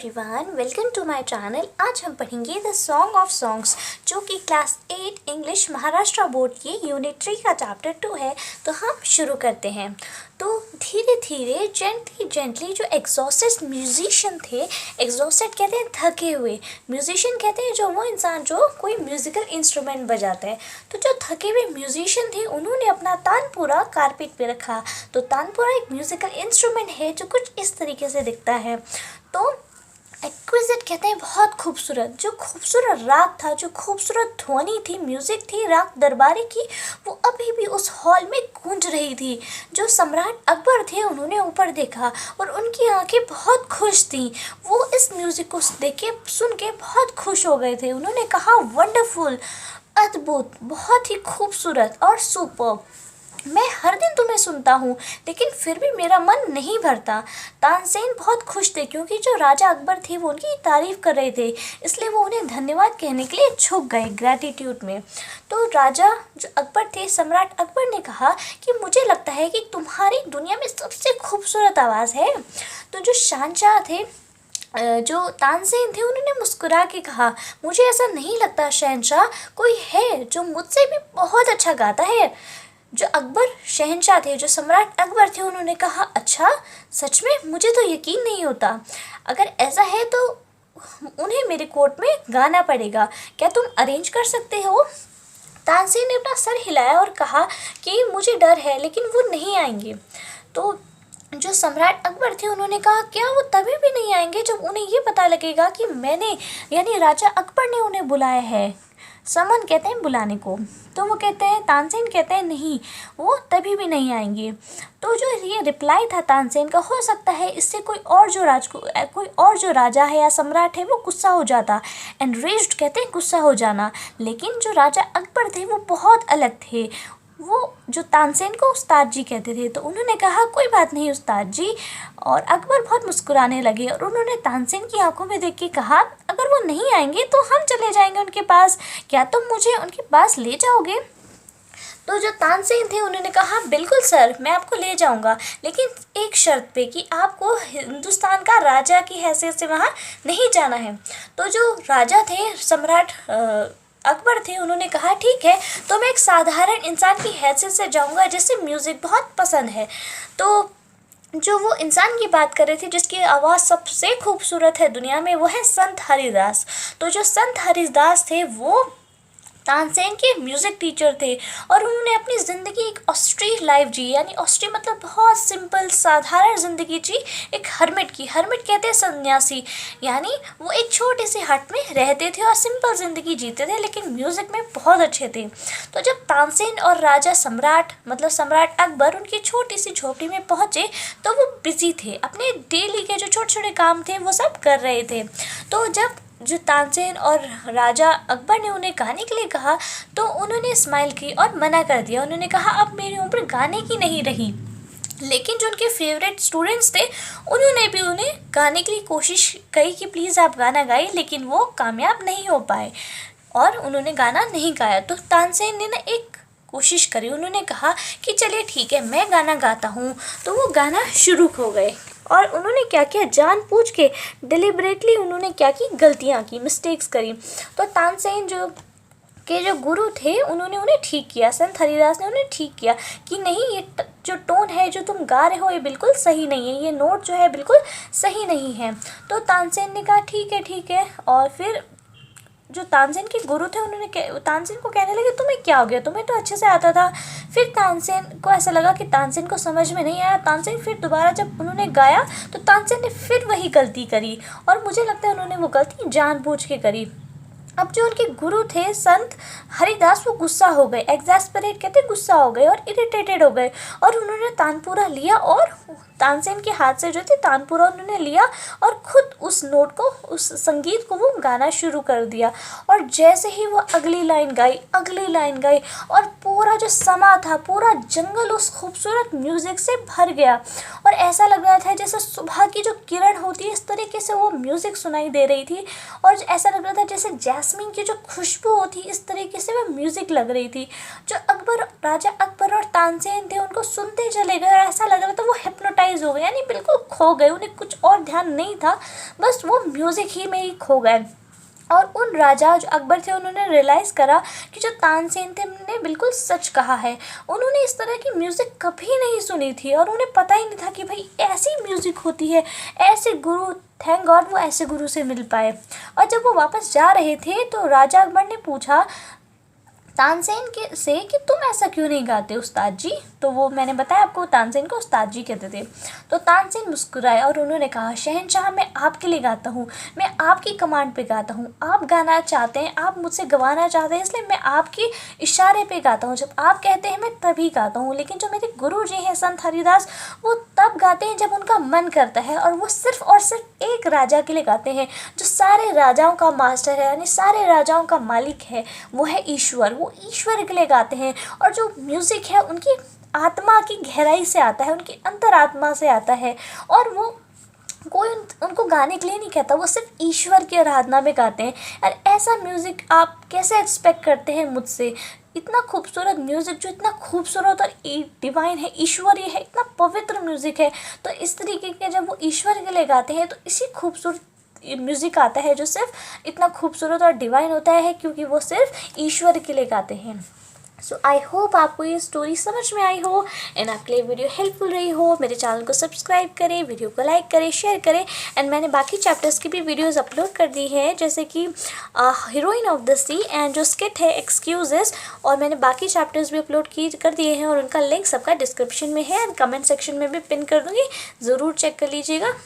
Everyone, welcome to my channel. आज हम पढ़ेंगे द सॉन्ग ऑफ सॉन्ग्स, जो कि क्लास 8 इंग्लिश महाराष्ट्र बोर्ड के यूनिट 3 का चैप्टर 2 है। तो हम शुरू करते हैं। तो धीरे धीरे जेंटली जो एग्जॉस्टेड म्यूजिशियन थे, एग्जॉस्टेड कहते हैं थके हुए, म्यूजिशियन कहते हैं जो वो इंसान जो कोई म्यूजिकल इंस्ट्रूमेंट बजाता है। तो जो थके हुए म्यूजिशियन थे उन्होंने अपना तानपुरा कारपेट पे रखा। तो तानपुरा एक म्यूजिकल इंस्ट्रूमेंट है जो कुछ इस तरीके से दिखता है। तो एक्विजिट कहते हैं बहुत खूबसूरत, जो खूबसूरत राग था, जो खूबसूरत ध्वनि थी, म्यूजिक थी राग दरबारी की, वो अभी भी उस हॉल में गूंज रही थी। जो सम्राट अकबर थे उन्होंने ऊपर देखा और उनकी आंखें बहुत खुश थीं। वो इस म्यूजिक को देख के सुन के बहुत खुश हो गए थे। उन्होंने कहा वंडरफुल, अद्भुत, बहुत ही खूबसूरत और सुपर्ब। मैं हर दिन तुम्हें सुनता हूँ लेकिन फिर भी मेरा मन नहीं भरता। तानसेन बहुत खुश थे क्योंकि जो राजा अकबर थे वो उनकी तारीफ कर रहे थे, इसलिए वो उन्हें धन्यवाद कहने के लिए झुक गए ग्रैटिट्यूड में। तो राजा जो अकबर थे, सम्राट अकबर ने कहा कि मुझे लगता है कि तुम्हारी दुनिया में सबसे खूबसूरत आवाज़ है। तो जो शहंशाह थे, जो तानसेन थे, उन्होंने मुस्कुरा के कहा मुझे ऐसा नहीं लगता शहंशाह, कोई है जो मुझसे भी बहुत अच्छा गाता है। जो अकबर शहंशाह थे, जो सम्राट अकबर थे, उन्होंने कहा अच्छा, सच में? मुझे तो यकीन नहीं होता। अगर ऐसा है तो उन्हें मेरे कोर्ट में गाना पड़ेगा, क्या तुम अरेंज कर सकते हो? तानसेन ने अपना सर हिलाया और कहा कि मुझे डर है लेकिन वो नहीं आएंगे। तो जो सम्राट अकबर थे उन्होंने कहा क्या वो तभी भी नहीं आएंगे जब उन्हें ये पता लगेगा कि मैंने यानी राजा अकबर ने उन्हें बुलाया है? समन कहते हैं बुलाने को। तो वो कहते हैं, तानसेन कहते हैं नहीं, वो तभी भी नहीं आएंगे। तो जो ये रिप्लाई था तानसेन का, हो सकता है इससे कोई और जो राजा है या सम्राट है वो गुस्सा हो जाता। एनरेज्ड कहते हैं गुस्सा हो जाना, लेकिन जो राजा अकबर थे वो बहुत अलग थे। वो जो तानसेन को उस्ताद जी कहते थे। तो उन्होंने कहा कोई बात नहीं उस्ताद जी, और अकबर बहुत मुस्कुराने लगे और उन्होंने तानसेन की आंखों में देख के कहा अगर वो नहीं आएंगे तो हम चले जाएंगे उनके पास, क्या तुम मुझे उनके पास ले जाओगे? तो जो तानसेन थे उन्होंने कहा बिल्कुल सर, मैं आपको ले जाऊंगा, लेकिन एक शर्त पे कि आपको हिंदुस्तान का राजा की हैसियत से वहाँ नहीं जाना है। तो जो राजा थे, सम्राट अकबर थे, उन्होंने कहा ठीक है, तो मैं एक साधारण इंसान की हैसियत से जाऊंगा जिसे म्यूज़िक बहुत पसंद है। तो जो वो इंसान की बात कर रहे थे जिसकी आवाज़ सबसे खूबसूरत है दुनिया में, वो है संत हरिदास। तो जो संत हरिदास थे वो तानसेन के म्यूज़िक टीचर थे और उन्होंने अपनी ज़िंदगी एक ऑस्ट्री लाइफ जी, यानी ऑस्ट्री मतलब बहुत सिंपल साधारण ज़िंदगी जी, एक हर्मिट की। हर्मिट कहते हैं सन्यासी, यानी वो एक छोटे से हट में रहते थे और सिंपल ज़िंदगी जीते थे लेकिन म्यूज़िक में बहुत अच्छे थे। तो जब तानसेन और राजा सम्राट मतलब सम्राट अकबर उनकी छोटी सी झोपड़ी में पहुँचे तो वो बिजी थे, अपने डेली के जो छोटे छोटे काम थे वो सब कर रहे थे। तो जब जो तानसेन और राजा अकबर ने उन्हें गाने के लिए कहा तो उन्होंने स्माइल की और मना कर दिया। उन्होंने कहा अब मेरी उम्र गाने की नहीं रही। लेकिन जो उनके फेवरेट स्टूडेंट्स थे उन्होंने भी उन्हें गाने के लिए कोशिश करी कि प्लीज़ आप गाना गाइए, लेकिन वो कामयाब नहीं हो पाए और उन्होंने गाना नहीं गाया। तो तानसेन ने ना एक कोशिश करी, उन्होंने कहा कि चलिए ठीक है मैं गाना गाता हूँ। तो वो गाना शुरू हो गए और उन्होंने क्या किया, जानबूझ के डिलिबरेटली उन्होंने क्या की, गलतियाँ की, मिस्टेक्स करी। तो तानसेन जो गुरु थे उन्होंने उन्हें ठीक किया, संत हरिदास ने उन्हें ठीक किया कि नहीं ये जो टोन है जो तुम गा रहे हो ये बिल्कुल सही नहीं है, ये नोट जो है बिल्कुल सही नहीं है। तो तानसेन ने कहा ठीक है। और फिर जो तानसेन के गुरु थे उन्होंने तानसेन को कहने लगे तुम्हें क्या हो गया, तुम्हें तो अच्छे से आता था। फिर तानसेन को ऐसा लगा कि तानसेन को समझ में नहीं आया। तानसेन फिर दोबारा जब उन्होंने गाया तो तानसेन ने फिर वही गलती करी और मुझे लगता है उन्होंने वो गलती जानबूझ के करी। अब जो उनके गुरु थे संत हरिदास वो गुस्सा हो गए, एग्जैस्परेट कहते गुस्सा हो गए और इरिटेटेड हो गए और उन्होंने तानपुरा लिया और तानसेन के हाथ से जो थे तानपुरा उन्होंने लिया और खुद उस नोट को, उस संगीत को वो गाना शुरू कर दिया। और जैसे ही वो अगली लाइन गाई और पूरा जो समा था, पूरा जंगल उस खूबसूरत म्यूज़िक से भर गया और ऐसा लग रहा था जैसे सुबह की जो किरण होती है इस तरीके से वो म्यूज़िक सुनाई दे रही थी और ऐसा लग रहा था जैसे जैस्मीन की जो खुशबू होती इस तरीके से वो म्यूज़िक लग रही थी। जो राजा अकबर और तानसेन थे उनको सुनते चले गए और ऐसा लग रहा था वो हिप्नोटाइज हिप्नोटाइज हो गए, यानी बिल्कुल खो गए, उन्हें कुछ और ध्यान नहीं था, बस वो म्यूज़िक ही में ही खो गए। और उन राजा जो अकबर थे उन्होंने रियलाइज़ करा कि जो तानसेन थे उन्होंने बिल्कुल सच कहा है। उन्होंने इस तरह की म्यूज़िक कभी नहीं सुनी थी और उन्हें पता ही नहीं था कि भाई ऐसी म्यूज़िक होती है, ऐसे गुरु, थैंक गॉड वो ऐसे गुरु से मिल पाए। और जब वो वापस जा रहे थे तो राजा अकबर ने पूछा तानसेन के से कि तुम ऐसा क्यों नहीं गाते उस्ताद जी। तो वो मैंने बताया आपको, तानसेन को उस्ताद जी कहते थे। तो तानसेन मुस्कुराए और उन्होंने कहा शहंशाह मैं आपके लिए गाता हूँ, मैं आपकी कमांड पे गाता हूँ, आप गाना चाहते हैं, आप मुझसे गवाना चाहते हैं, इसलिए मैं आपके इशारे पे गाता हूँ, जब आप कहते हैं मैं तभी गाता हूँ। लेकिन जो मेरे गुरु जी हैं संत हरिदास, वो तब गाते हैं जब उनका मन करता है, और वो सिर्फ और सिर्फ एक राजा के लिए गाते हैं जो सारे राजाओं का मास्टर है, यानी सारे राजाओं का मालिक है, वो है ईश्वर। वो ईश्वर के लिए गाते हैं, और जो म्यूज़िक है उनकी आत्मा की गहराई से आता है, उनकी अंतरात्मा से आता है, और वो कोई उनको गाने के लिए नहीं कहता, वो सिर्फ ईश्वर की आराधना में गाते हैं। और ऐसा म्यूज़िक आप कैसे एक्सपेक्ट करते हैं मुझसे? इतना खूबसूरत म्यूज़िक जो इतना खूबसूरत और डिवाइन है, ईश्वरीय है, इतना पवित्र म्यूज़िक है। तो इस तरीके के जब वो ईश्वर के लिए गाते हैं तो इसी खूबसूरत म्यूज़िक आता है जो सिर्फ इतना खूबसूरत और डिवाइन होता है, क्योंकि वो सिर्फ ईश्वर के लिए गाते हैं। सो आई होप आपको ये स्टोरी समझ में आई हो एंड आपके लिए वीडियो हेल्पफुल रही हो। मेरे चैनल को सब्सक्राइब करें, वीडियो को लाइक करें, शेयर करें। एंड मैंने बाकी चैप्टर्स की भी वीडियोस अपलोड कर दी है, जैसे कि heroine of the sea and जो स्किट है एक्सक्यूजेस, और मैंने बाकी चैप्टर्स भी अपलोड कर दिए हैं, और उनका लिंक सबका डिस्क्रिप्शन में है एंड कमेंट सेक्शन में भी पिन कर दूँगी, ज़रूर चेक कर लीजिएगा।